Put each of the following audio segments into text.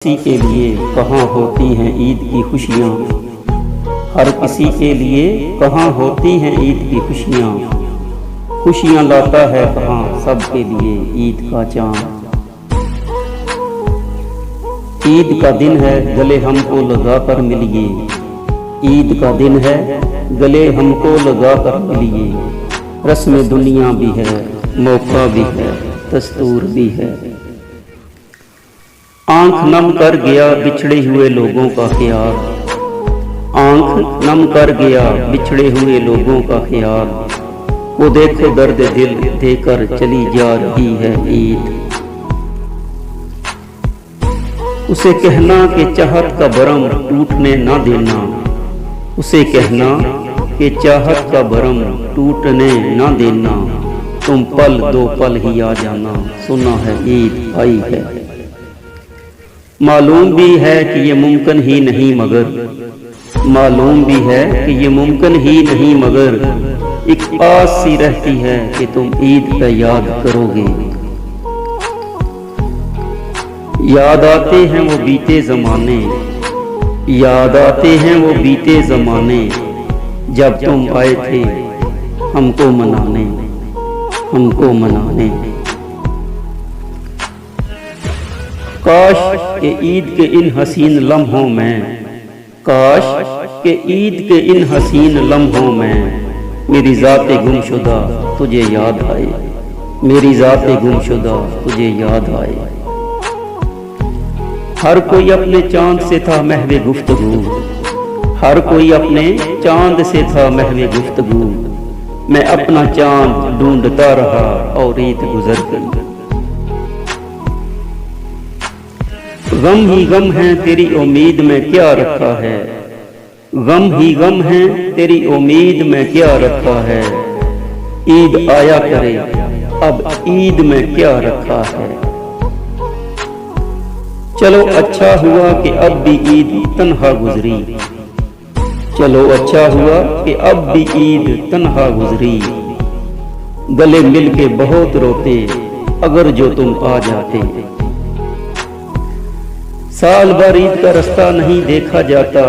किसी के लिए कहाँ होती हैं ईद की खुशियाँ। हर किसी के लिए कहाँ होती हैं ईद की खुशियाँ। खुशियाँ लाता है कहाँ सबके लिए ईद का चाँद। ईद का दिन है गले हमको लगा कर मिलिए। ईद का दिन है गले हमको लगा कर मिलिए। रस्म दुनिया भी है, मौका भी है, दस्तूर भी है। आंख नम कर गया बिछड़े हुए लोगों का ख्याल। आंख नम कर गया बिछड़े हुए लोगों का ख्याल। वो देखो दर्द दिल देकर चली जा रही है ईद। उसे कहना कि चाहत का भरम टूटने ना देना। उसे कहना कि चाहत का भरम टूटने ना देना। तुम पल दो पल ही आ जाना, सुना है ईद आई है। मालूम भी है कि ये मुमकिन ही नहीं मगर, मालूम भी है कि ये मुमकिन ही नहीं मगर एक आस सी रहती है कि तुम ईद पे याद करोगे। याद आते हैं वो बीते ज़माने, याद आते हैं वो बीते ज़माने जब तुम आए थे हमको मनाने, हमको मनाने। काश के ईद के इन हसीन लम्हों में, काश के ईद के इन हसीन लम्हों में मेरी ज़ाते गुमशुदा तुझे याद आए, मेरी ज़ाते गुमशुदा तुझे याद आए। हर कोई अपने चांद से था महवे गुफ्तगू, हर कोई अपने चांद से था महवे गुफ्तगू। मैं अपना चांद ढूंढता रहा और ईद गुजर गई। गम ही गम है तेरी उम्मीद में क्या रखा है, गम ही गम है तेरी उम्मीद में क्या रखा है। ईद आया करे अब ईद में क्या रखा है। चलो अच्छा हुआ कि अब भी ईद तन्हा गुजरी, चलो अच्छा हुआ कि अब भी ईद तन्हा गुजरी। गले मिल के बहुत रोते अगर जो तुम आ जाते। साल भर ईद का रास्ता नहीं देखा जाता,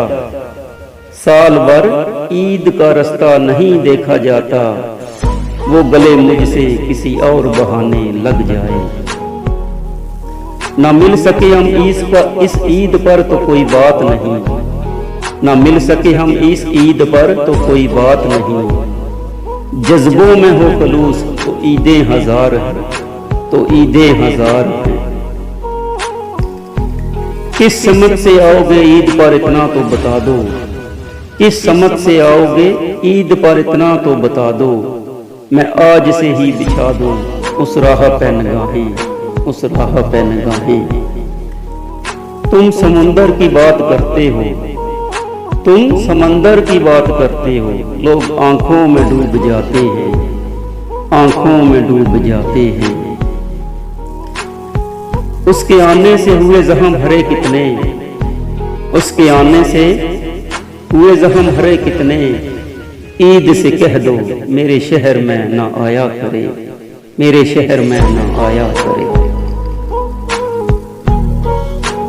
साल भर ईद का रास्ता नहीं देखा जाता। वो गले मुझसे किसी और बहाने लग जाए। ना मिल सके हम इस ईद पर तो कोई बात नहीं, ना मिल सके हम इस ईद पर तो कोई बात नहीं। जज्बों में हो खलूस तो ईदें हजार हैं, तो ईदें हजार हैं। किस समत से आओगे ईद पर इतना तो बता दो, किस समत से आओगे ईद पर इतना तो बता दो। मैं आज से ही बिछा दूं उस राह पे निगाहें, उस राह पे निगाहें। तुम समुंदर की बात करते हो, तुम समंदर की बात करते हो। लोग आंखों में डूब जाते हैं, आंखों में डूब जाते हैं। उसके आने से हुए जख्म भरे कितने, उसके आने से हुए जख्म भरे कितने। ईद से कह दो मेरे शहर में ना आया करे, मेरे शहर में ना आया करे।